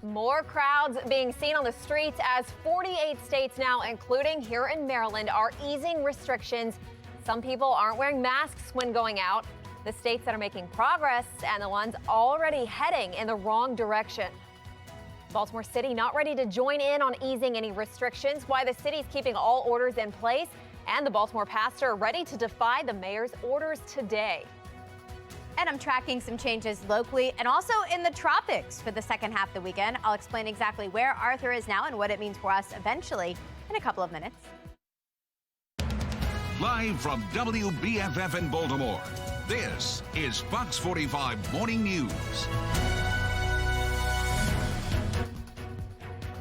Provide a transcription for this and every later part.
More crowds being seen on the streets as 48 states now, including here in Maryland, are easing restrictions. Some people aren't wearing masks when going out. The states that are making progress and the ones already heading in the wrong direction. Baltimore City not ready to join in on easing any restrictions, why the city's keeping all orders in place, and the Baltimore pastor ready to defy the mayor's orders today. And I'm tracking some changes locally and also in the tropics for the second half of the weekend. I'll explain exactly where Arthur is now and what it means for us eventually in a couple of minutes. Live from WBFF in Baltimore, this is Fox 45 Morning News.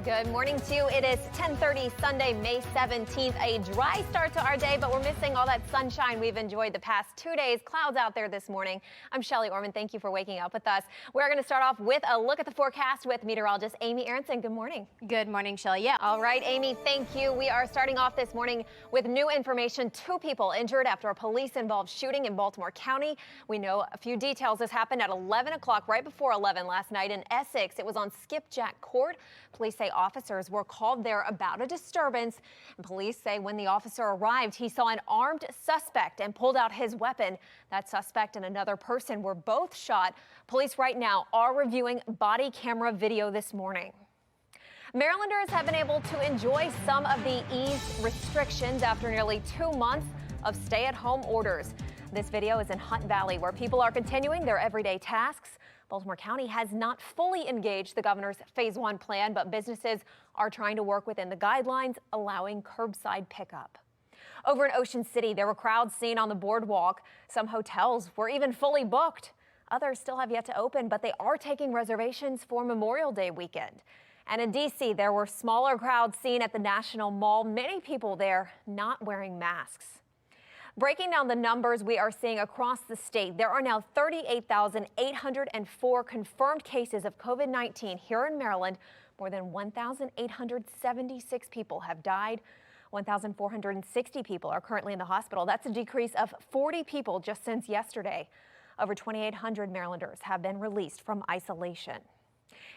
Good morning to you. It is 10:30 Sunday, May 17th. A dry start to our day, but we're missing all that sunshine we've enjoyed the past 2 days. Clouds out there this morning. I'm Shelley Orman. Thank you for waking up with us. We're going to start off with a look at the forecast with meteorologist Amy Aronson. Good morning. Good morning, Shelley. Yeah. All right, Amy, thank you. We are starting off this morning with new information. 2 people injured after a police-involved shooting in Baltimore County. We know a few details. This happened at 11 o'clock, right before 11 last night in Essex. It was on Skipjack Court. Police say officers were called there about a disturbance. And police say when the officer arrived, he saw an armed suspect and pulled out his weapon. That suspect and another person were both shot. Police right now are reviewing body camera video this morning. Marylanders have been able to enjoy some of the eased restrictions after nearly 2 months of stay-at-home orders. This video is in Hunt Valley, where people are continuing their everyday tasks. Baltimore County has not fully engaged the governor's Phase 1 plan, but businesses are trying to work within the guidelines, allowing curbside pickup. Over in Ocean City, there were crowds seen on the boardwalk. Some hotels were even fully booked. Others still have yet to open, but they are taking reservations for Memorial Day weekend. And in D.C., there were smaller crowds seen at the National Mall, many people there not wearing masks. Breaking down the numbers we are seeing across the state, there are now 38,804 confirmed cases of COVID-19 here in Maryland. More than 1,876 people have died. 1,460 people are currently in the hospital. That's a decrease of 40 people just since yesterday. Over 2,800 Marylanders have been released from isolation.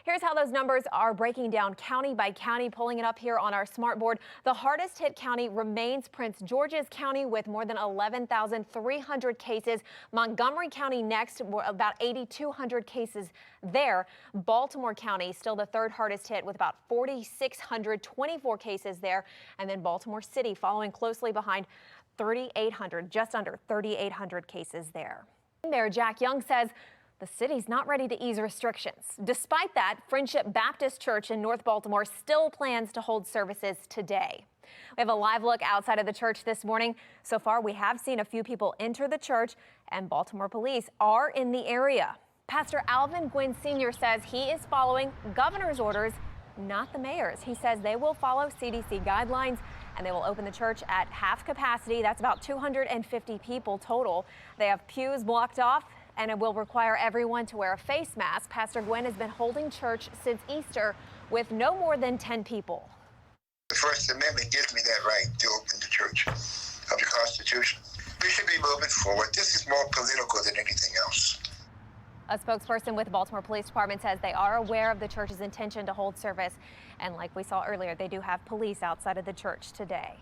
Here's how those numbers are breaking down county by county, pulling it up here on our smart board. The hardest hit county remains Prince George's County with more than 11,300 cases. Montgomery County next, about 8,200 cases there. Baltimore County still the third hardest hit with about 4,624 cases there. And then Baltimore City following closely behind 3,800, just under 3,800 cases there. Mayor Jack Young says the city's not ready to ease restrictions. Despite that, Friendship Baptist Church in North Baltimore still plans to hold services today. We have a live look outside of the church this morning. So far, we have seen a few people enter the church, and Baltimore police are in the area. Pastor Alvin Gwynn Sr. says he is following governor's orders, not the mayor's. He says they will follow CDC guidelines, and they will open the church at half capacity. That's about 250 people total. They have pews blocked off, and it will require everyone to wear a face mask. Pastor Gwynn has been holding church since Easter with no more than 10 people. The First Amendment gives me that right to open the church of the Constitution. We should be moving forward. This is more political than anything else. A spokesperson with the Baltimore Police Department says they are aware of the church's intention to hold service. And like we saw earlier, they do have police outside of the church today.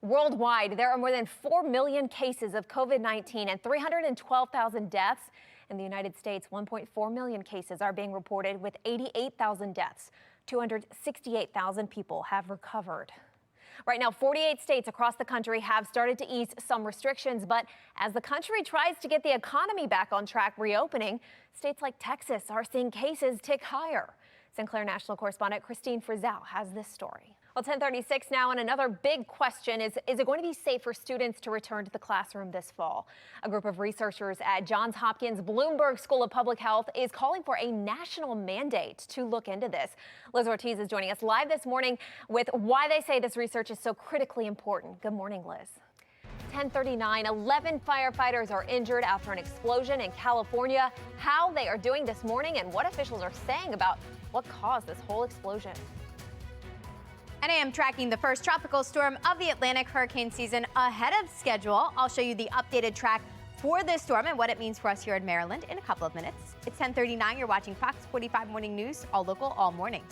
Worldwide, there are more than 4 million cases of COVID-19 and 312,000 deaths. In the United States, 1.4 million cases are being reported with 88,000 deaths. 268,000 people have recovered. Right now, 48 states across the country have started to ease some restrictions, but as the country tries to get the economy back on track reopening, states like Texas are seeing cases tick higher. Sinclair National correspondent Christine Frizzell has this story. Well, 10:36 now, and another big question is it going to be safe for students to return to the classroom this fall? A group of researchers at Johns Hopkins Bloomberg School of Public Health is calling for a national mandate to look into this. Liz Ortiz is joining us live this morning with why they say this research is so critically important. Good morning, Liz. 10:39, 11 firefighters are injured after an explosion in California. How they are doing this morning and what officials are saying about what caused this whole explosion. And I am tracking the first tropical storm of the Atlantic hurricane season ahead of schedule. I'll show you the updated track for this storm and what it means for us here in Maryland in a couple of minutes. It's 10:39. You're watching Fox 45 Morning News, all local, all morning.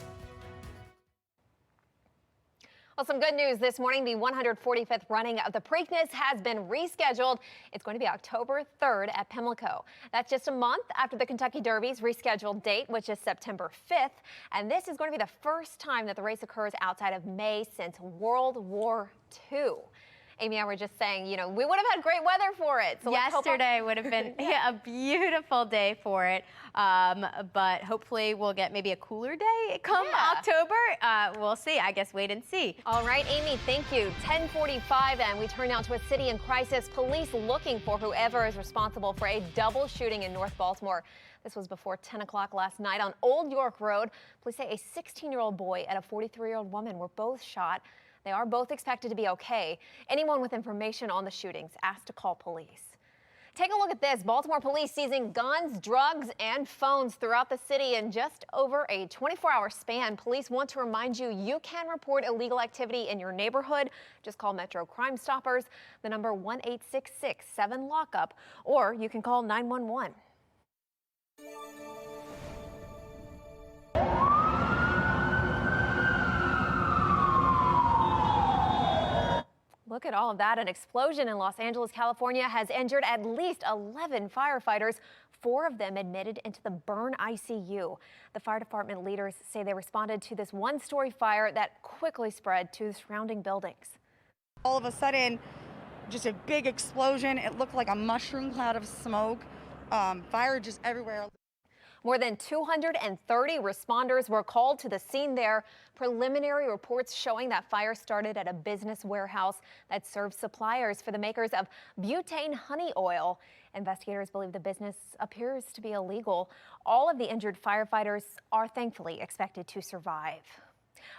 Well, some good news this morning. The 145th running of the Preakness has been rescheduled. It's going to be October 3rd at Pimlico. That's just a month after the Kentucky Derby's rescheduled date, which is September 5th. And this is going to be the first time that the race occurs outside of May since World War II. Amy, I were just saying, you know, we would have had great weather for it. So yesterday would have been a beautiful day for it. But hopefully we'll get maybe a cooler day come October. We'll see. I guess wait and see. All right, Amy, thank you. 10:45 and we turn now to a city in crisis. Police looking for whoever is responsible for a double shooting in North Baltimore. This was before 10 o'clock last night on Old York Road. Police say a 16-year-old boy and a 43-year-old woman were both shot. They are both expected to be okay. Anyone with information on the shootings asked to call police. Take a look at this. Baltimore police seizing guns, drugs, and phones throughout the city in just over a 24-hour span. Police want to remind you, you can report illegal activity in your neighborhood. Just call Metro Crime Stoppers, the number 1-866-7-LOCK-UP, or you can call 911. Look at all of that. An explosion in Los Angeles, California has injured at least 11 firefighters, 4 of them admitted into the burn ICU. The fire department leaders say they responded to this one-story fire that quickly spread to the surrounding buildings. All of a sudden, just a big explosion. It looked like a mushroom cloud of smoke. Fire just everywhere. More than 230 responders were called to the scene there. Preliminary reports showing that fire started at a business warehouse that serves suppliers for the makers of butane honey oil. Investigators believe the business appears to be illegal. All of the injured firefighters are thankfully expected to survive.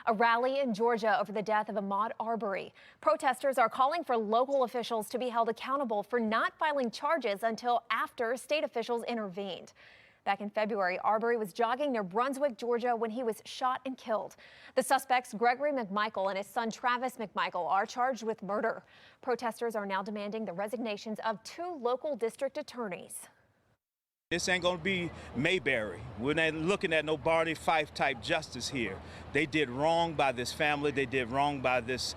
A rally in Georgia over the death of Ahmaud Arbery. Protesters are calling for local officials to be held accountable for not filing charges until after state officials intervened. Back in February, Arbery was jogging near Brunswick, Georgia, when he was shot and killed. The suspects, Gregory McMichael and his son Travis McMichael, are charged with murder. Protesters are now demanding the resignations of 2 local district attorneys. This ain't gonna be Mayberry. We're not looking at no Barney Fife type justice here. They did wrong by this family. They did wrong by this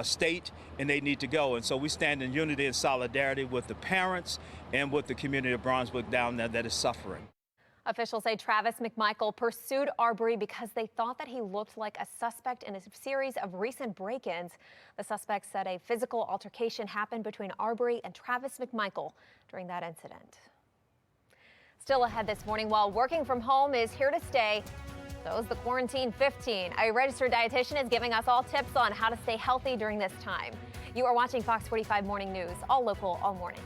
state, and they need to go. And so we stand in unity and solidarity with the parents and with the community of Brunswick down there that is suffering. Officials say Travis McMichael pursued Arbery because they thought that he looked like a suspect in a series of recent break-ins. The suspect said a physical altercation happened between Arbery and Travis McMichael during that incident. Still ahead this morning, while working from home is here to stay, so is the Quarantine 15. A registered dietitian is giving us all tips on how to stay healthy during this time. You are watching Fox 45 Morning News, all local, all morning.